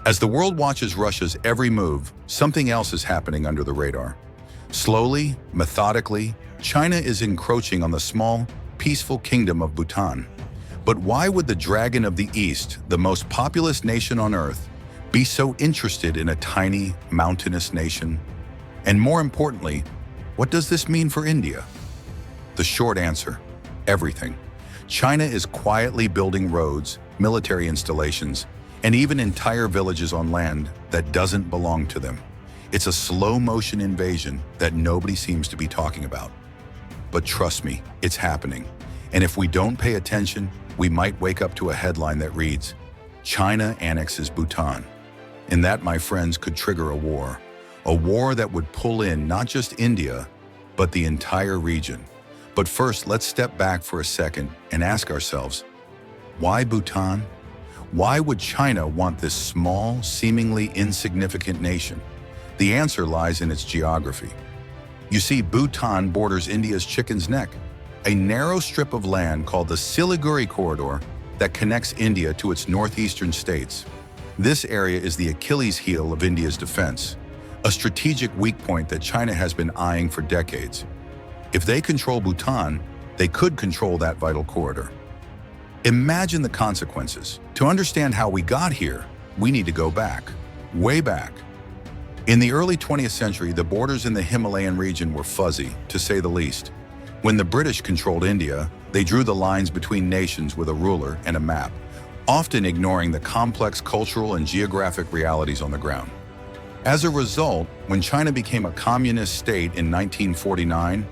As the world watches Russia's every move, something else is happening under the radar. Slowly, methodically, China is encroaching on the small, peaceful kingdom of Bhutan. But why would the Dragon of the East, the most populous nation on Earth, be so interested in a tiny, mountainous nation? And more importantly, what does this mean for India? The short answer: everything. China is quietly building roads, military installations, and even entire villages on land that doesn't belong to them. It's a slow-motion invasion that nobody seems to be talking about. But trust me, it's happening. And if we don't pay attention, we might wake up to a headline that reads, "China annexes Bhutan." And that, my friends, could trigger a war that would pull in not just India, but the entire region. But first, let's step back for a second and ask ourselves, why Bhutan? Why would China want this small, seemingly insignificant nation? The answer lies in its geography. You see, Bhutan borders India's Chicken's Neck, a narrow strip of land called the Siliguri Corridor that connects India to its northeastern states. This area is the Achilles heel of India's defense, a strategic weak point that China has been eyeing for decades. If they control Bhutan, they could control that vital corridor. Imagine the consequences. To understand how we got here, we need to go back, way back. In the early 20th century, the borders in the Himalayan region were fuzzy, to say the least. When the British controlled India, they drew the lines between nations with a ruler and a map, often ignoring the complex cultural and geographic realities on the ground. As a result, when China became a communist state in 1949,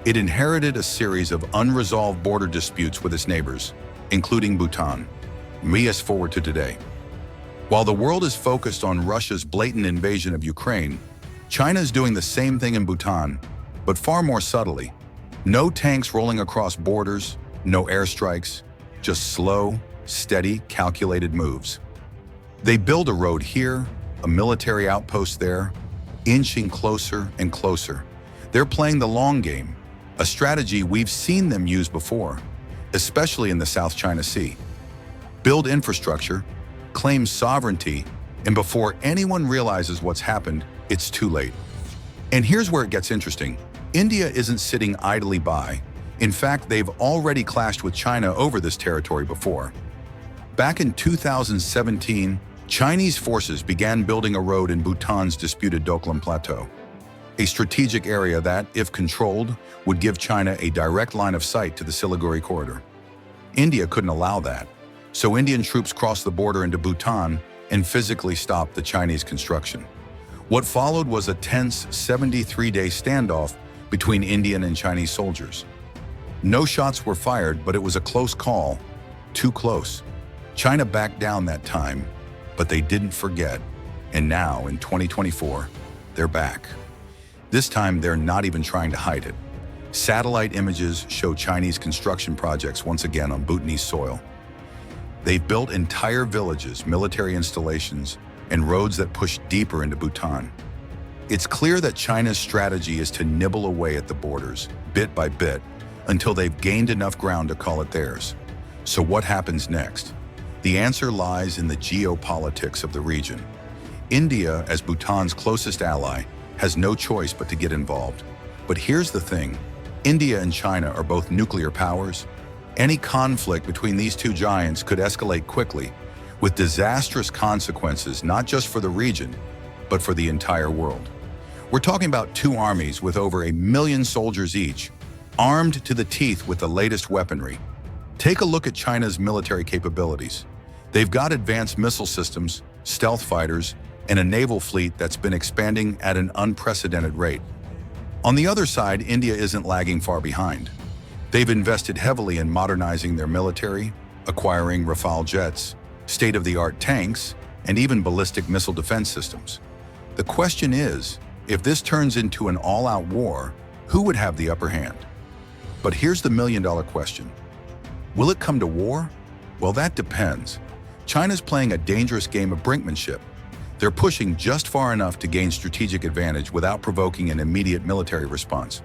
it inherited a series of unresolved border disputes with its neighbors, including Bhutan. Fast forward to today. While the world is focused on Russia's blatant invasion of Ukraine, China is doing the same thing in Bhutan, but far more subtly. No tanks rolling across borders, no airstrikes, just slow, steady, calculated moves. They build a road here, a military outpost there, inching closer and closer. They're playing the long game, a strategy we've seen them use before, especially in the South China Sea. Build infrastructure, claim sovereignty, and before anyone realizes what's happened, it's too late. And here's where it gets interesting. India isn't sitting idly by. In fact, they've already clashed with China over this territory before. Back in 2017, Chinese forces began building a road in Bhutan's disputed Doklam Plateau, a strategic area that, if controlled, would give China a direct line of sight to the Siliguri Corridor. India couldn't allow that, so Indian troops crossed the border into Bhutan and physically stopped the Chinese construction. What followed was a tense 73-day standoff between Indian and Chinese soldiers. No shots were fired, but it was a close call, too close. China backed down that time, but they didn't forget. And now, in 2024, they're back. This time, they're not even trying to hide it. Satellite images show Chinese construction projects once again on Bhutanese soil. They've built entire villages, military installations, and roads that push deeper into Bhutan. It's clear that China's strategy is to nibble away at the borders, bit by bit, until they've gained enough ground to call it theirs. So what happens next? The answer lies in the geopolitics of the region. India, as Bhutan's closest ally, has no choice but to get involved. But here's the thing. India and China are both nuclear powers. Any conflict between these two giants could escalate quickly, with disastrous consequences not just for the region, but for the entire world. We're talking about two armies with over 1 million soldiers each, armed to the teeth with the latest weaponry. Take a look at China's military capabilities. They've got advanced missile systems, stealth fighters, and a naval fleet that's been expanding at an unprecedented rate. On the other side, India isn't lagging far behind. They've invested heavily in modernizing their military, acquiring Rafale jets, state-of-the-art tanks, and even ballistic missile defense systems. The question is, if this turns into an all-out war, who would have the upper hand? But here's the million-dollar question. Will it come to war? Well, that depends. China's playing a dangerous game of brinkmanship. They're pushing just far enough to gain strategic advantage without provoking an immediate military response.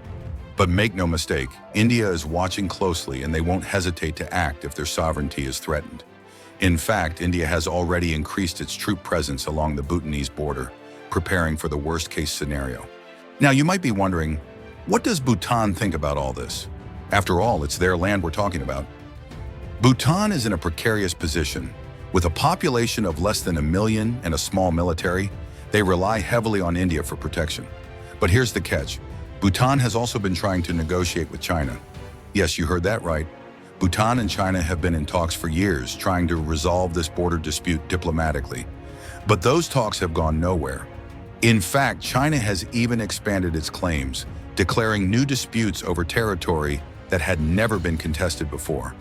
But make no mistake, India is watching closely and they won't hesitate to act if their sovereignty is threatened. In fact, India has already increased its troop presence along the Bhutanese border, preparing for the worst-case scenario. Now, you might be wondering, what does Bhutan think about all this? After all, it's their land we're talking about. Bhutan is in a precarious position. With a population of less than 1 million and a small military, they rely heavily on India for protection. But here's the catch. Bhutan has also been trying to negotiate with China. Yes, you heard that right. Bhutan and China have been in talks for years, trying to resolve this border dispute diplomatically. But those talks have gone nowhere. In fact, China has even expanded its claims, declaring new disputes over territory that had never been contested before.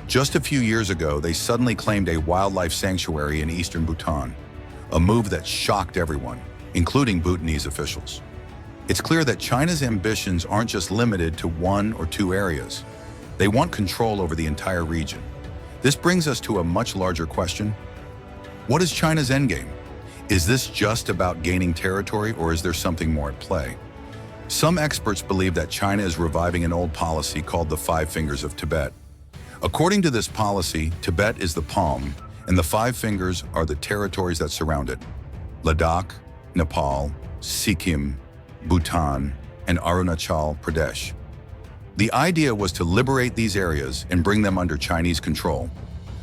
Just a few years ago, they suddenly claimed a wildlife sanctuary in eastern Bhutan, a move that shocked everyone, including Bhutanese officials. It's clear that China's ambitions aren't just limited to 1 or 2 areas. They want control over the entire region. This brings us to a much larger question. What is China's endgame? Is this just about gaining territory, or is there something more at play? Some experts believe that China is reviving an old policy called the Five Fingers of Tibet. According to this policy, Tibet is the palm, and the 5 fingers are the territories that surround it: Ladakh, Nepal, Sikkim, Bhutan, and Arunachal Pradesh. The idea was to liberate these areas and bring them under Chinese control.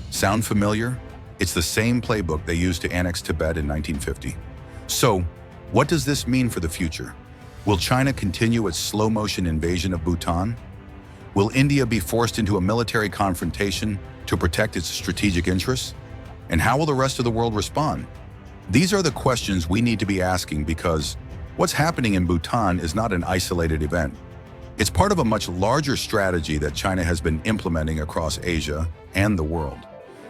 Sound familiar? It's the same playbook they used to annex Tibet in 1950. So, what does this mean for the future? Will China continue its slow-motion invasion of Bhutan? Will India be forced into a military confrontation to protect its strategic interests? And how will the rest of the world respond? These are the questions we need to be asking, because what's happening in Bhutan is not an isolated event. It's part of a much larger strategy that China has been implementing across Asia and the world.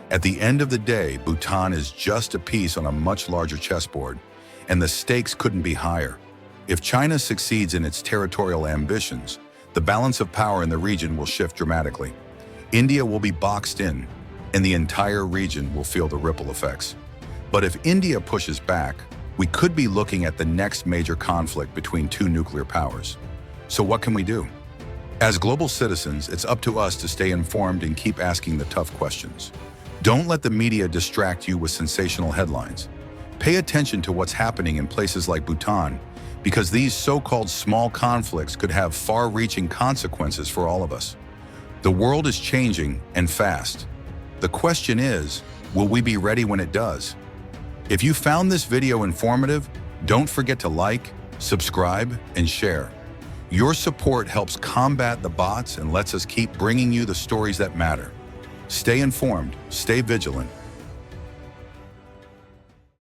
At the end of the day, Bhutan is just a piece on a much larger chessboard, and the stakes couldn't be higher. If China succeeds in its territorial ambitions, the balance of power in the region will shift dramatically. India will be boxed in, and the entire region will feel the ripple effects. But if India pushes back, we could be looking at the next major conflict between 2 nuclear powers. So what can we do? As global citizens, it's up to us to stay informed and keep asking the tough questions. Don't let the media distract you with sensational headlines. Pay attention to what's happening in places like Bhutan, because these so-called small conflicts could have far-reaching consequences for all of us. The world is changing, and fast. The question is, will we be ready when it does? If you found this video informative, don't forget to like, subscribe, and share. Your support helps combat the bots and lets us keep bringing you the stories that matter. Stay informed, stay vigilant,